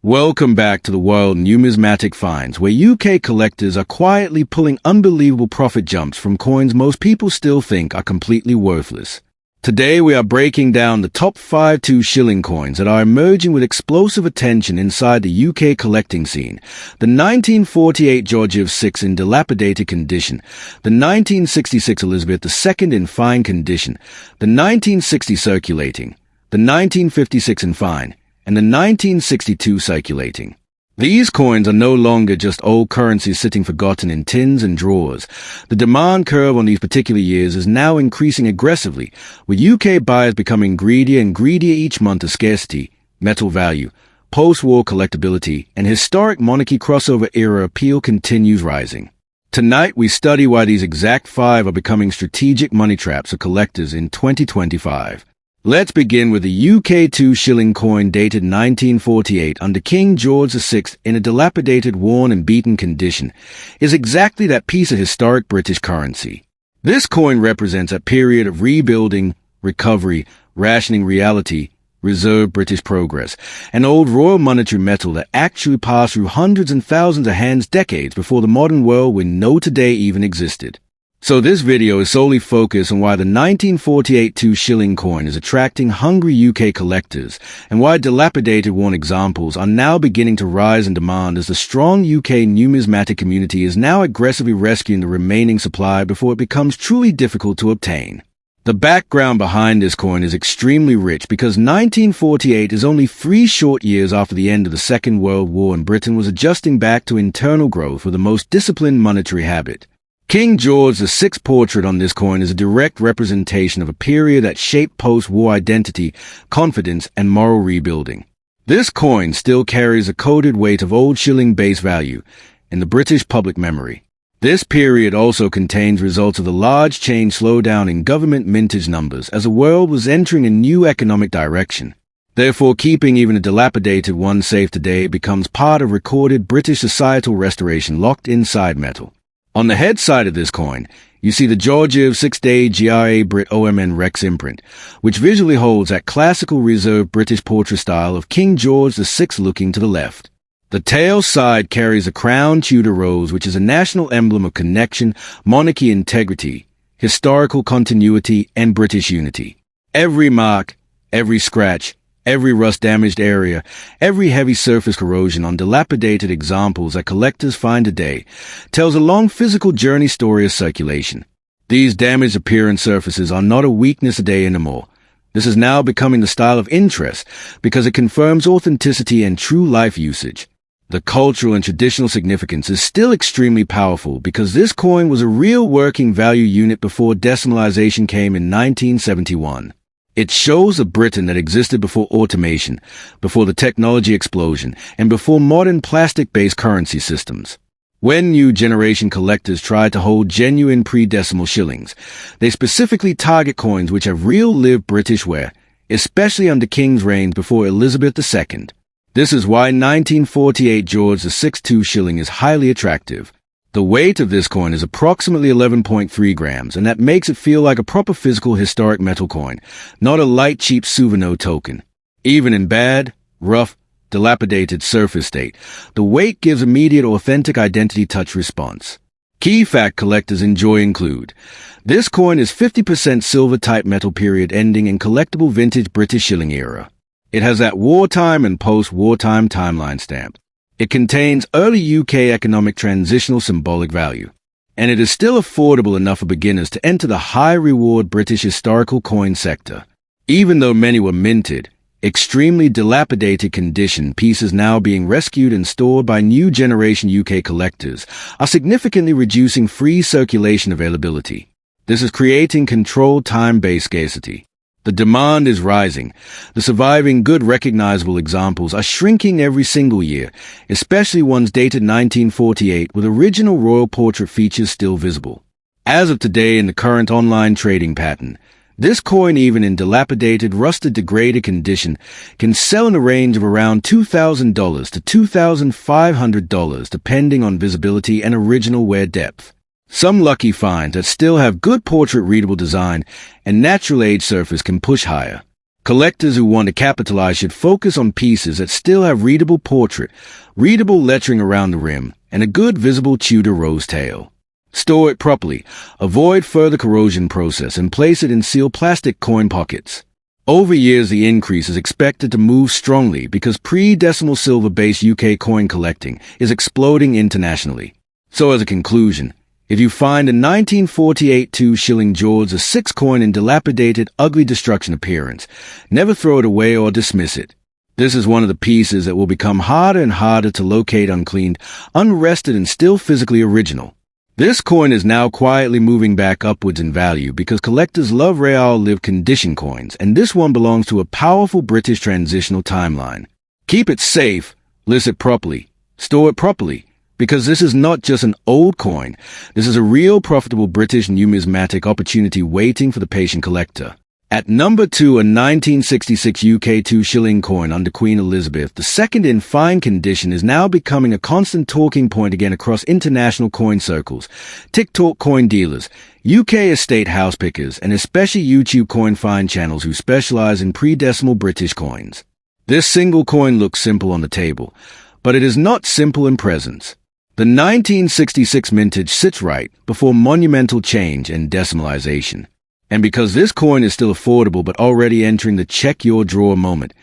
Welcome back to the world numismatic finds, where UK collectors are quietly pulling unbelievable profit jumps from coins most people still think are completely worthless. Today we are breaking down the top 5 Two Shilling coins that are emerging with explosive attention inside the UK collecting scene. The 1948 Georgivs 6 in dilapidated condition, the 1966 Elizabeth II in fine condition, the 1960 circulating, the 1956 in fine, and the 1962 circulating. These coins are no longer just old currencies sitting forgotten in tins and drawers. The demand curve on these particular years is now increasing aggressively, with UK buyers becoming greedier and greedier each month as scarcity, metal value, post-war collectability, and historic monarchy crossover era appeal continues rising. Tonight we study why these exact 5 are becoming strategic money traps for collectors in 2025. Let's begin with the UK 2 shilling coin dated 1948 under King George VI in a dilapidated, worn and beaten condition. Is exactly that piece of historic British currency. This coin represents a period of rebuilding, recovery, rationing reality, reserve British progress, an old royal monetary metal that actually passed through hundreds and thousands of hands decades before the modern world we know today even existed. So this video is solely focused on why the 1948 Two Shilling coin is attracting hungry UK collectors, and why dilapidated worn examples are now beginning to rise in demand as the strong UK numismatic community is now aggressively rescuing the remaining supply before it becomes truly difficult to obtain. The background behind this coin is extremely rich because 1948 is only 3 short years after the end of the Second World War, and Britain was adjusting back to internal growth with the most disciplined monetary habit. King George VI's portrait on this coin is a direct representation of a period that shaped post-war identity, confidence, and moral rebuilding. This coin still carries a coded weight of old shilling base value in the British public memory. This period also contains results of the large change slowdown in government mintage numbers as the world was entering a new economic direction. Therefore, keeping even a dilapidated one safe today becomes part of recorded British societal restoration locked inside metal. On the head side of this coin, you see the Georgivs 6-day GRA Brit OMN Rex imprint, which visually holds that classical reserved British portrait style of King George VI looking to the left. The tail side carries a crown Tudor rose, which is a national emblem of connection, monarchy integrity, historical continuity, and British unity. Every mark, every scratch, every rust-damaged area, every heavy surface corrosion on dilapidated examples that collectors find today tells a long physical journey story of circulation. These damaged appearance surfaces are not a weakness today anymore. This is now becoming the style of interest because it confirms authenticity and true life usage. The cultural and traditional significance is still extremely powerful because this coin was a real working value unit before decimalization came in 1971. It shows a Britain that existed before automation, before the technology explosion, and before modern plastic-based currency systems. When new generation collectors try to hold genuine pre-decimal shillings, they specifically target coins which have real lived British wear, especially under King's reign before Elizabeth II. This is why 1948 George VI Two Shilling is highly attractive. The weight of this coin is approximately 11.3 grams, and that makes it feel like a proper physical historic metal coin, not a light cheap souvenir token. Even in bad, rough, dilapidated surface state, the weight gives immediate authentic identity touch response. Key fact collectors enjoy include: this coin is 50% silver type metal period ending in collectible vintage British shilling era. It has that wartime and post-wartime timeline stamp. It contains early UK economic transitional symbolic value. And it is still affordable enough for beginners to enter the high-reward British historical coin sector. Even though many were minted, extremely dilapidated condition pieces now being rescued and stored by new generation UK collectors are significantly reducing free circulation availability. This is creating controlled time-based scarcity. The demand is rising. The surviving good recognizable examples are shrinking every single year, especially ones dated 1948 with original royal portrait features still visible. As of today in the current online trading pattern, this coin, even in dilapidated, rusted, degraded condition, can sell in a range of around $2,000 to $2,500 depending on visibility and original wear depth. Some lucky finds that still have good portrait-readable design and natural age surface can push higher. Collectors who want to capitalize should focus on pieces that still have readable portrait, readable lettering around the rim, and a good visible Tudor rose tail. Store it properly, avoid further corrosion process, and place it in sealed plastic coin pockets. Over years, the increase is expected to move strongly because pre-decimal silver-based UK coin collecting is exploding internationally. So as a conclusion, if you find a 1948 2 shilling George, a 6 coin in dilapidated, ugly destruction appearance, never throw it away or dismiss it. This is one of the pieces that will become harder and harder to locate uncleaned, unrested, and still physically original. This coin is now quietly moving back upwards in value because collectors love rare live condition coins, and this one belongs to a powerful British transitional timeline. Keep it safe, list it properly, store it properly, because this is not just an old coin, this is a real profitable British numismatic opportunity waiting for the patient collector. At number 2, a 1966 UK 2 shilling coin under Queen Elizabeth II in fine condition is now becoming a constant talking point again across international coin circles, TikTok coin dealers, UK estate house pickers, and especially YouTube coin find channels who specialize in pre-decimal British coins. This single coin looks simple on the table, but it is not simple in presence. The 1966 mintage sits right before monumental change and decimalization. And because this coin is still affordable but already entering the check your drawer moment,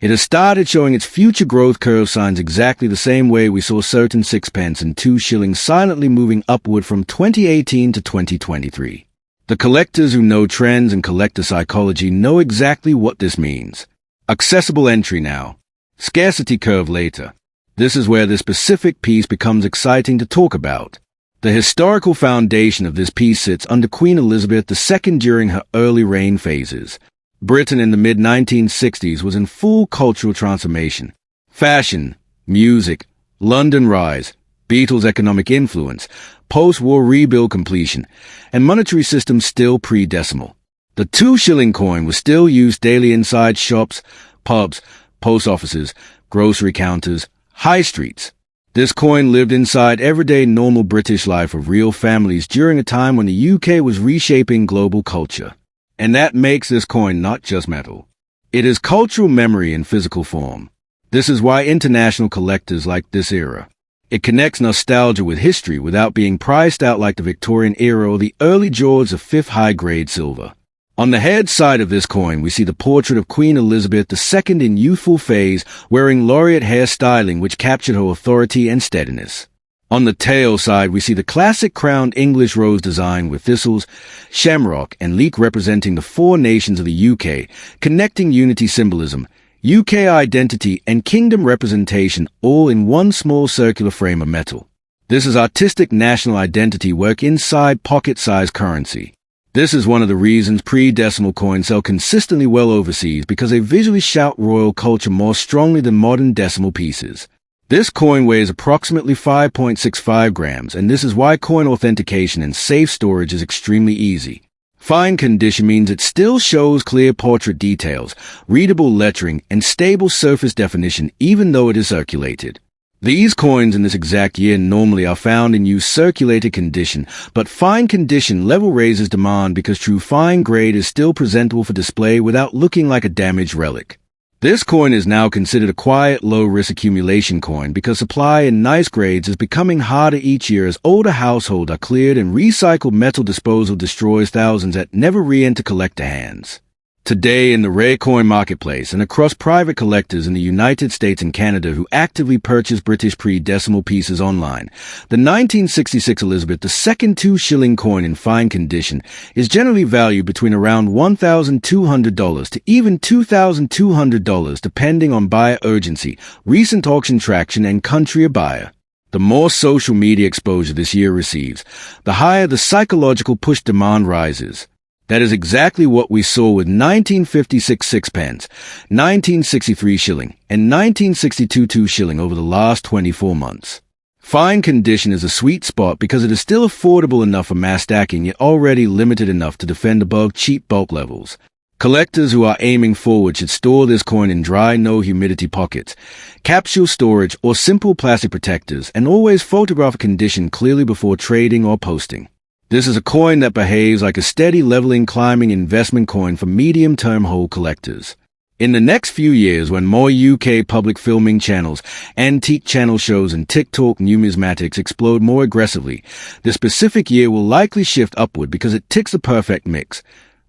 it has started showing its future growth curve signs exactly the same way we saw certain sixpence and 2 shillings silently moving upward from 2018 to 2023. The collectors who know trends and collector psychology know exactly what this means. Accessible entry now. Scarcity curve later. This is where this specific piece becomes exciting to talk about. The historical foundation of this piece sits under Queen Elizabeth II during her early reign phases. Britain in the mid-1960s was in full cultural transformation. Fashion, music, London rise, Beatles' economic influence, post-war rebuild completion, and monetary system still pre-decimal. The 2 shilling coin was still used daily inside shops, pubs, post offices, grocery counters, high streets. This coin lived inside everyday normal British life of real families during a time when the UK was reshaping global culture. And that makes this coin not just metal. It is cultural memory in physical form. This is why international collectors like this era. It connects nostalgia with history without being priced out like the Victorian era or the early George V high-grade silver. On the head side of this coin, we see the portrait of Queen Elizabeth II in youthful phase, wearing laureate hair styling which captured her authority and steadiness. On the tail side, we see the classic crowned English rose design with thistles, shamrock, and leek representing the 4 nations of the UK, connecting unity symbolism, UK identity, and kingdom representation all in one small circular frame of metal. This is artistic national identity work inside pocket-sized currency. This is one of the reasons pre-decimal coins sell consistently well overseas, because they visually shout royal culture more strongly than modern decimal pieces. This coin weighs approximately 5.65 grams, and this is why coin authentication and safe storage is extremely easy. Fine condition means it still shows clear portrait details, readable lettering, and stable surface definition even though it is circulated. These coins in this exact year normally are found in used circulated condition, but fine condition level raises demand because true fine grade is still presentable for display without looking like a damaged relic. This coin is now considered a quiet, low-risk accumulation coin because supply in nice grades is becoming harder each year as older households are cleared and recycled metal disposal destroys thousands that never re-enter collector hands. Today, in the rare coin marketplace and across private collectors in the United States and Canada who actively purchase British pre-decimal pieces online, the 1966 Elizabeth II 2 shilling coin in fine condition is generally valued between around $1,200 to even $2,200 depending on buyer urgency, recent auction traction, and country of buyer. The more social media exposure this year receives, the higher the psychological push demand rises. That is exactly what we saw with 1956 sixpence, 1963 shilling, and 1962 2 shilling over the last 24 months. Fine condition is a sweet spot because it is still affordable enough for mass stacking yet already limited enough to defend above cheap bulk levels. Collectors who are aiming forward should store this coin in dry, no-humidity pockets, capsule storage, or simple plastic protectors, and always photograph condition clearly before trading or posting. This is a coin that behaves like a steady leveling climbing investment coin for medium-term hold collectors. In the next few years, when more UK public filming channels, antique channel shows and TikTok numismatics explode more aggressively, the specific year will likely shift upward because it ticks the perfect mix.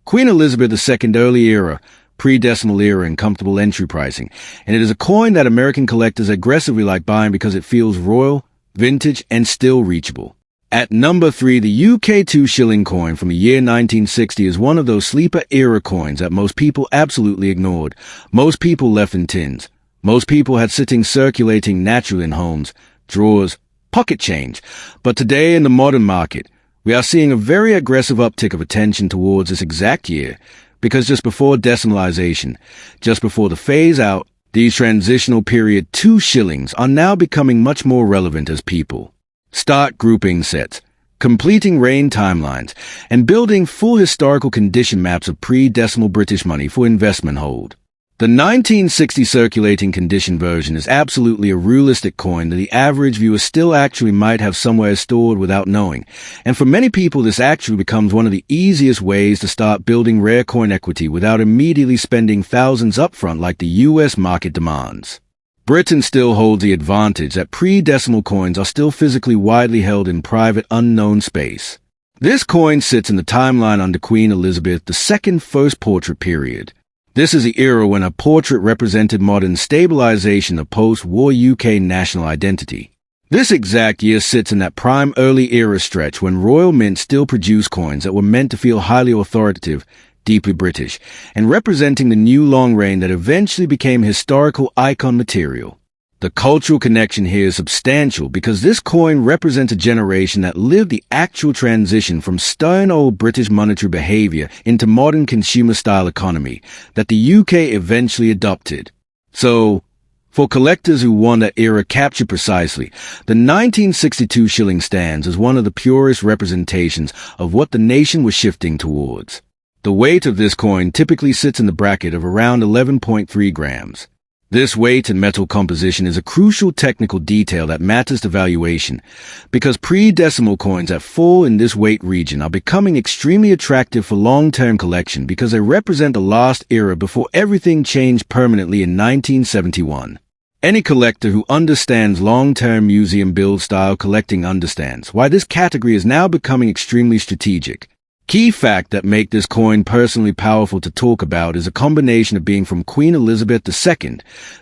Queen Elizabeth II early era, pre-decimal era and comfortable entry pricing, and it is a coin that American collectors aggressively like buying because it feels royal, vintage, and still reachable. At number 3, the UK 2 shilling coin from the year 1960 is one of those sleeper era coins that most people absolutely ignored. Most people left in tins. Most people had sitting circulating naturally in homes, drawers, pocket change. But today in the modern market, we are seeing a very aggressive uptick of attention towards this exact year, because just before decimalization, just before the phase out, these transitional period 2 shillings are now becoming much more relevant as people start grouping sets, completing reign timelines, and building full historical condition maps of pre-decimal British money for investment hold. The 1960 circulating condition version is absolutely a realistic coin that the average viewer still actually might have somewhere stored without knowing, and for many people this actually becomes one of the easiest ways to start building rare coin equity without immediately spending thousands upfront like the US market demands. Britain still holds the advantage that pre-decimal coins are still physically widely held in private unknown space. This coin sits in the timeline under Queen Elizabeth II first portrait period. This is the era when a portrait represented modern stabilization of post-war UK national identity. This exact year sits in that prime early era stretch when royal mints still produced coins that were meant to feel highly authoritative, deeply British, and representing the new long reign that eventually became historical icon material. The cultural connection here is substantial because this coin represents a generation that lived the actual transition from stern old British monetary behaviour into modern consumer-style economy that the UK eventually adopted. So, for collectors who want that era captured precisely, the 1962 shilling stands as one of the purest representations of what the nation was shifting towards. The weight of this coin typically sits in the bracket of around 11.3 grams. This weight and metal composition is a crucial technical detail that matters to valuation, because pre-decimal coins that fall in this weight region are becoming extremely attractive for long-term collection because they represent the last era before everything changed permanently in 1971. Any collector who understands long-term museum build style collecting understands why this category is now becoming extremely strategic. Key fact that make this coin personally powerful to talk about is a combination of being from Queen Elizabeth II,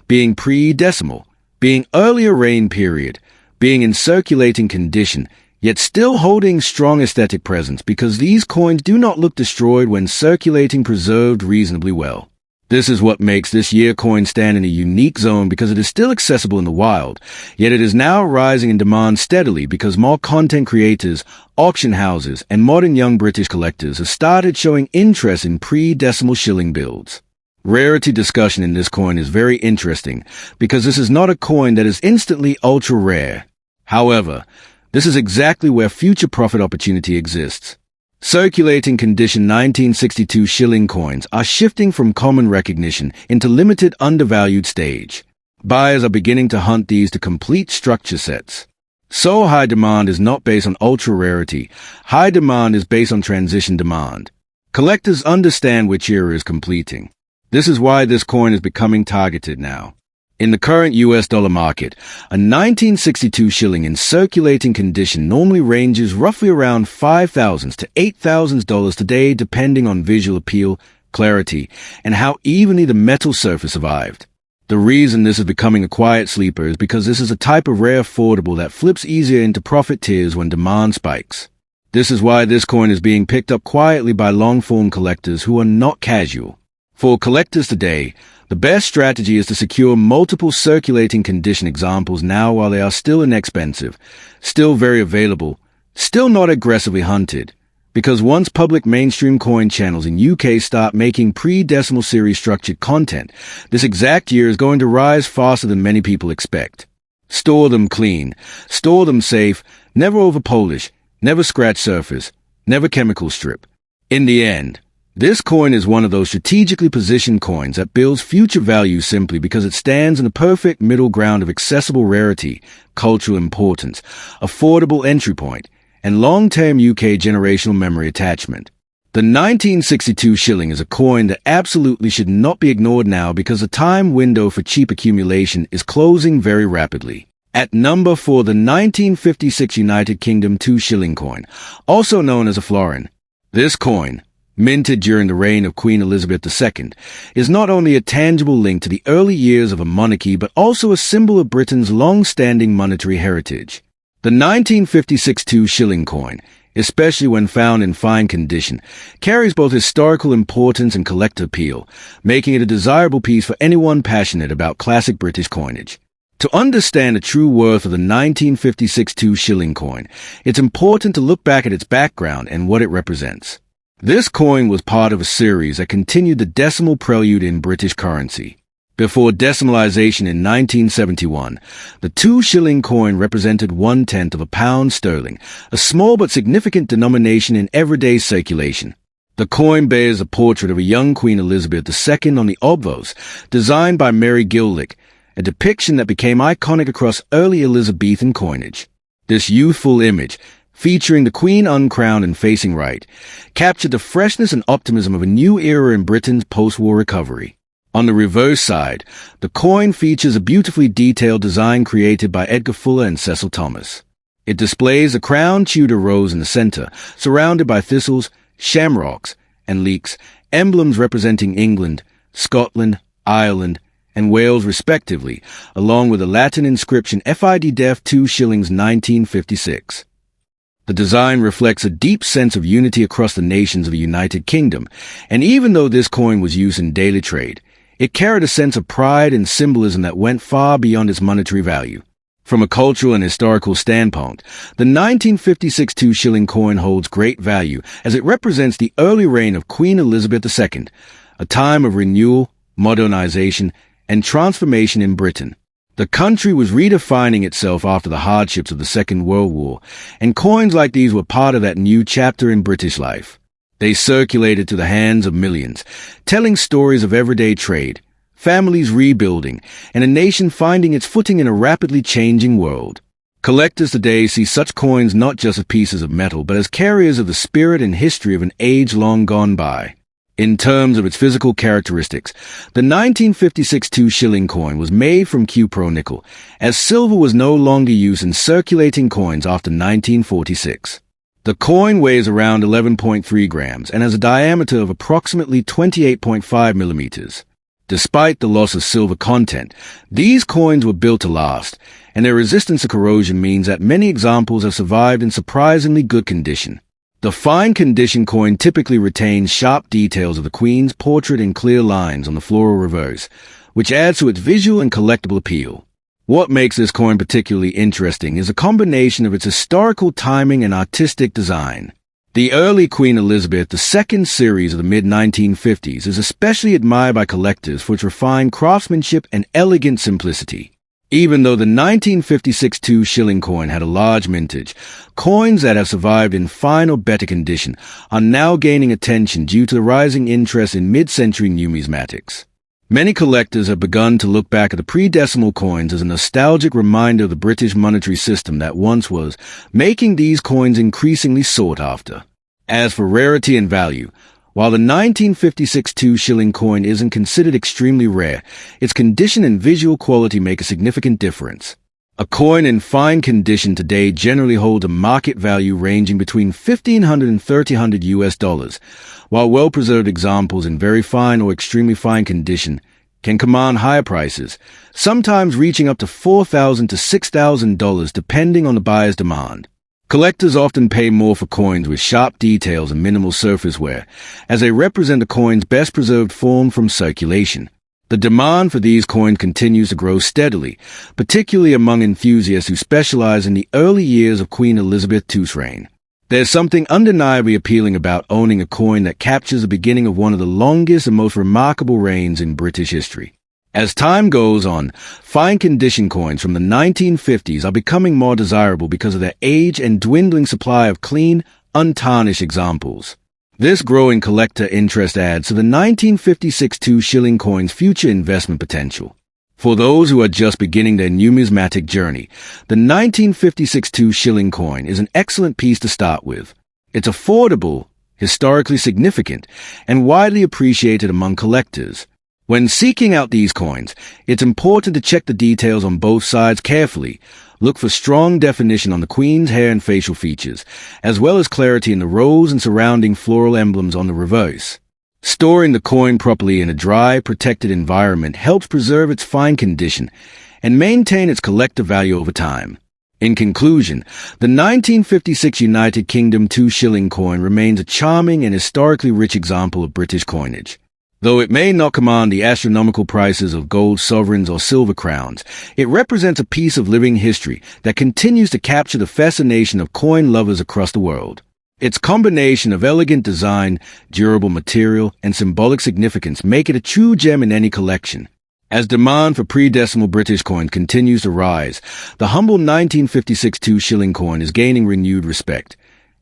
being pre-decimal, being earlier reign period, being in circulating condition, yet still holding strong aesthetic presence because these coins do not look destroyed when circulating preserved reasonably well. This is what makes this year coin stand in a unique zone because it is still accessible in the wild, yet it is now rising in demand steadily because more content creators, auction houses, and modern young British collectors have started showing interest in pre-decimal shilling builds. Rarity discussion in this coin is very interesting because this is not a coin that is instantly ultra rare. However, this is exactly where future profit opportunity exists. Circulating condition 1962 shilling coins are shifting from common recognition into limited undervalued stage. Buyers are beginning to hunt these to complete structure sets. So high demand is not based on ultra rarity. High demand is based on transition demand. Collectors understand which era is completing. This is why this coin is becoming targeted now. In the current US dollar market, a 1962 shilling in circulating condition normally ranges roughly around $5,000 to $8,000 today depending on visual appeal, clarity, and how evenly the metal surface survived. The reason this is becoming a quiet sleeper is because this is a type of rare affordable that flips easier into profit tiers when demand spikes. This is why this coin is being picked up quietly by long-form collectors who are not casual. For collectors today, the best strategy is to secure multiple circulating condition examples now while they are still inexpensive, still very available, still not aggressively hunted, because once public mainstream coin channels in UK start making pre-decimal series structured content, this exact year is going to rise faster than many people expect. Store them clean, store them safe, never over-polish, never scratch surface, never chemical strip. In the end, this coin is one of those strategically positioned coins that builds future value simply because it stands in the perfect middle ground of accessible rarity, cultural importance, affordable entry point, and long-term UK generational memory attachment. The 1962 shilling is a coin that absolutely should not be ignored now because the time window for cheap accumulation is closing very rapidly. At number 4, the 1956 United Kingdom Two Shilling coin, also known as a florin. This coin, minted during the reign of Queen Elizabeth II, is not only a tangible link to the early years of a monarchy but also a symbol of Britain's long-standing monetary heritage. The 1956 Two Shilling coin, especially when found in fine condition, carries both historical importance and collector appeal, making it a desirable piece for anyone passionate about classic British coinage. To understand the true worth of the 1956 Two Shilling coin, it's important to look back at its background and what it represents. This coin was part of a series that continued the decimal prelude in British currency. Before decimalisation in 1971, the 2 shilling coin represented 1/10 of a pound sterling, a small but significant denomination in everyday circulation. The coin bears a portrait of a young Queen Elizabeth II on the obverse, designed by Mary Gillick, a depiction that became iconic across early Elizabethan coinage. This youthful image, featuring the Queen uncrowned and facing right, captured the freshness and optimism of a new era in Britain's post-war recovery. On the reverse side, the coin features a beautifully detailed design created by Edgar Fuller and Cecil Thomas. It displays a crowned Tudor rose in the center, surrounded by thistles, shamrocks, and leeks, emblems representing England, Scotland, Ireland, and Wales respectively, along with a Latin inscription FID Def 2 Shillings 1956. The design reflects a deep sense of unity across the nations of the United Kingdom, and even though this coin was used in daily trade, it carried a sense of pride and symbolism that went far beyond its monetary value. From a cultural and historical standpoint, the 1956 Two Shilling coin holds great value as it represents the early reign of Queen Elizabeth II, a time of renewal, modernization, and transformation in Britain. The country was redefining itself after the hardships of the Second World War, and coins like these were part of that new chapter in British life. They circulated to the hands of millions, telling stories of everyday trade, families rebuilding, and a nation finding its footing in a rapidly changing world. Collectors today see such coins not just as pieces of metal, but as carriers of the spirit and history of an age long gone by. In terms of its physical characteristics, the 1956 Two Shilling coin was made from Q-Pro nickel, as silver was no longer used in circulating coins after 1946. The coin weighs around 11.3 grams and has a diameter of approximately 28.5 millimeters. Despite the loss of silver content, these coins were built to last, and their resistance to corrosion means that many examples have survived in surprisingly good condition. The fine condition coin typically retains sharp details of the Queen's portrait in clear lines on the floral reverse, which adds to its visual and collectible appeal. What makes this coin particularly interesting is a combination of its historical timing and artistic design. The early Queen Elizabeth II series of the mid-1950s is especially admired by collectors for its refined craftsmanship and elegant simplicity. Even though the 1956 Two Shilling coin had a large mintage, coins that have survived in fine or better condition are now gaining attention due to the rising interest in mid-century numismatics. Many collectors have begun to look back at the pre-decimal coins as a nostalgic reminder of the British monetary system that once was, making these coins increasingly sought after. As for rarity and value, while the 1956 Two Shilling coin isn't considered extremely rare, its condition and visual quality make a significant difference. A coin in fine condition today generally holds a market value ranging between $1,500 and $3,000 while well-preserved examples in very fine or extremely fine condition can command higher prices, sometimes reaching up to $4,000 to $6,000 depending on the buyer's demand. Collectors often pay more for coins with sharp details and minimal surface wear, as they represent the coin's best-preserved form from circulation. The demand for these coins continues to grow steadily, particularly among enthusiasts who specialize in the early years of Queen Elizabeth II's reign. There's something undeniably appealing about owning a coin that captures the beginning of one of the longest and most remarkable reigns in British history. As time goes on, fine condition coins from the 1950s are becoming more desirable because of their age and dwindling supply of clean, untarnished examples. This growing collector interest adds to the 1956 Two Shilling coin's future investment potential. For those who are just beginning their numismatic journey, the 1956 Two Shilling coin is an excellent piece to start with. It's affordable, historically significant, and widely appreciated among collectors. When seeking out these coins, it's important to check the details on both sides carefully. Look for strong definition on the Queen's hair and facial features, as well as clarity in the rose and surrounding floral emblems on the reverse. Storing the coin properly in a dry, protected environment helps preserve its fine condition and maintain its collector value over time. In conclusion, the 1956 United Kingdom Two-Shilling coin remains a charming and historically rich example of British coinage. Though it may not command the astronomical prices of gold sovereigns or silver crowns, it represents a piece of living history that continues to capture the fascination of coin lovers across the world. Its combination of elegant design, durable material, and symbolic significance make it a true gem in any collection. As demand for pre-decimal British coins continues to rise, the humble 1956 Two-Shilling coin is gaining renewed respect,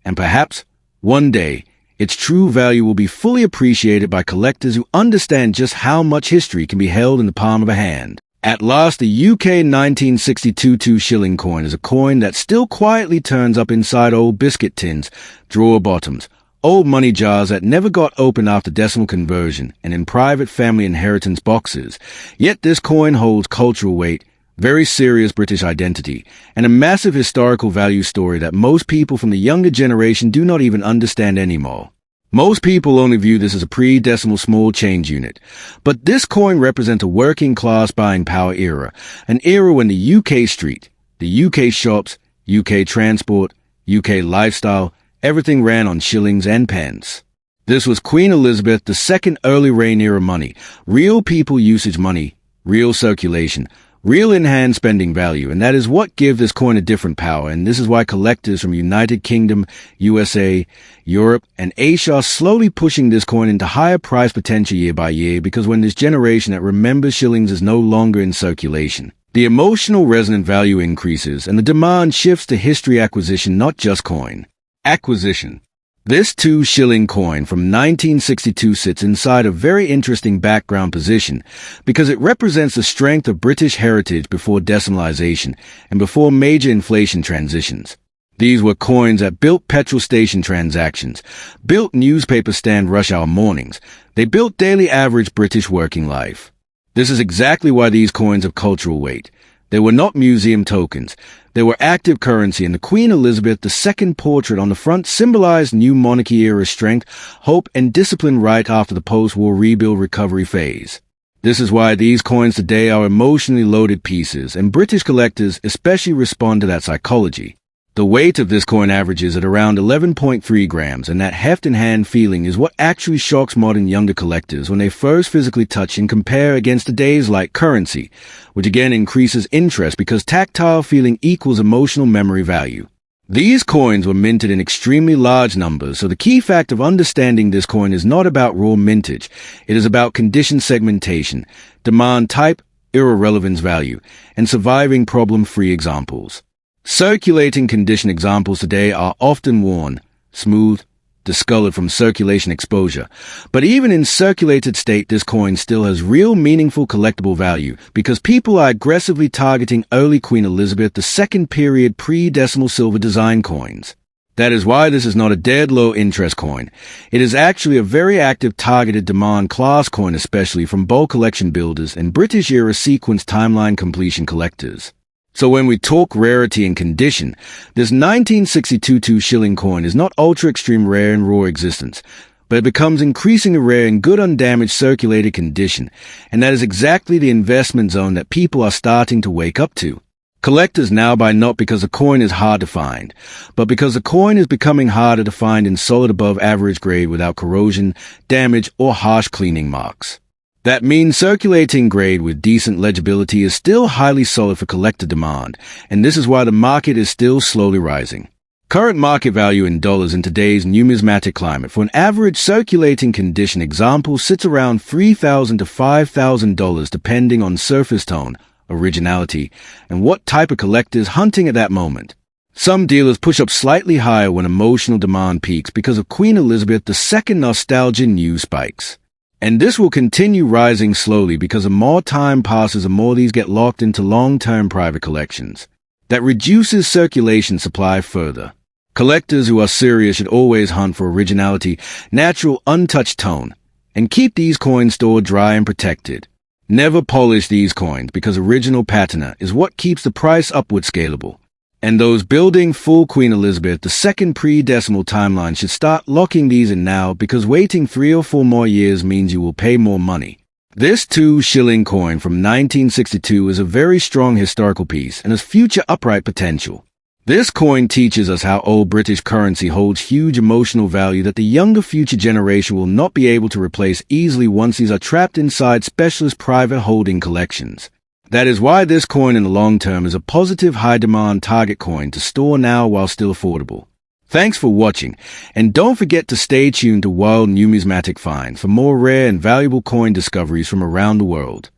and perhaps, one day, its true value will be fully appreciated by collectors who understand just how much history can be held in the palm of a hand. At last, the UK 1962 Two-Shilling coin is a coin that still quietly turns up inside old biscuit tins, drawer bottoms, old money jars that never got open after decimal conversion, and in private family inheritance boxes. Yet this coin holds cultural weight, very serious British identity, and a massive historical value story that most people from the younger generation do not even understand anymore. Most people only view this as a pre-decimal small change unit, but this coin represents a working-class buying power era, an era when the UK street, the UK shops, UK transport, UK lifestyle, everything ran on shillings and pence. This was Queen Elizabeth II early reign era money, real people usage money, real circulation, real in-hand spending value, and that is what gives this coin a different power, and this is why collectors from United Kingdom, USA, Europe, and Asia are slowly pushing this coin into higher price potential year by year, because when this generation that remembers shillings is no longer in circulation, the emotional resonant value increases and the demand shifts to history acquisition, not just coin acquisition. This Two-Shilling coin from 1962 sits inside a very interesting background position because it represents the strength of British heritage before decimalization and before major inflation transitions. These were coins that built petrol station transactions, built newspaper stand rush hour mornings. They built daily average British working life. This is exactly why these coins have cultural weight. They were not museum tokens. They were active currency, and the Queen Elizabeth II portrait on the front symbolized new monarchy-era strength, hope, and discipline right after the post-war rebuild recovery phase. This is why these coins today are emotionally loaded pieces, and British collectors especially respond to that psychology. The weight of this coin averages at around 11.3 grams, and that heft-in-hand feeling is what actually shocks modern younger collectors when they first physically touch and compare against today's light currency, which again increases interest because tactile feeling equals emotional memory value. These coins were minted in extremely large numbers, so the key fact of understanding this coin is not about raw mintage. It is about condition segmentation, demand type, era relevance value, and surviving problem-free examples. Circulating condition examples today are often worn, smooth, discolored from circulation exposure. But even in circulated state, this coin still has real meaningful collectible value because people are aggressively targeting early Queen Elizabeth II period pre-decimal silver design coins. That is why this is not a dead low interest coin. It is actually a very active targeted demand class coin, especially from bulk collection builders and British era sequence timeline completion collectors. So when we talk rarity and condition, this 1962 Two-Shilling coin is not ultra-extreme rare in raw existence, but it becomes increasingly rare in good undamaged circulated condition, and that is exactly the investment zone that people are starting to wake up to. Collectors now buy not because the coin is hard to find, but because the coin is becoming harder to find in solid above average grade without corrosion, damage, or harsh cleaning marks. That means circulating grade with decent legibility is still highly solid for collector demand, and this is why the market is still slowly rising. Current market value in dollars in today's numismatic climate for an average circulating condition example sits around $3,000 to $5,000 depending on surface tone, originality, and what type of collector is hunting at that moment. Some dealers push up slightly higher when emotional demand peaks because of Queen Elizabeth II nostalgia news spikes. And this will continue rising slowly because the more time passes, the more these get locked into long-term private collections. That reduces circulation supply further. Collectors who are serious should always hunt for originality, natural, untouched tone, and keep these coins stored dry and protected. Never polish these coins because original patina is what keeps the price upward scalable. And those building full Queen Elizabeth II pre-decimal timeline should start locking these in now because waiting 3 or 4 more years means you will pay more money. This 2 shilling coin from 1962 is a very strong historical piece and has future upright potential. This coin teaches us how old British currency holds huge emotional value that the younger future generation will not be able to replace easily once these are trapped inside specialist private holding collections. That is why this coin in the long term is a positive high-demand target coin to store now while still affordable. Thanks for watching, and don't forget to stay tuned to Wild Numismatic Finds for more rare and valuable coin discoveries from around the world.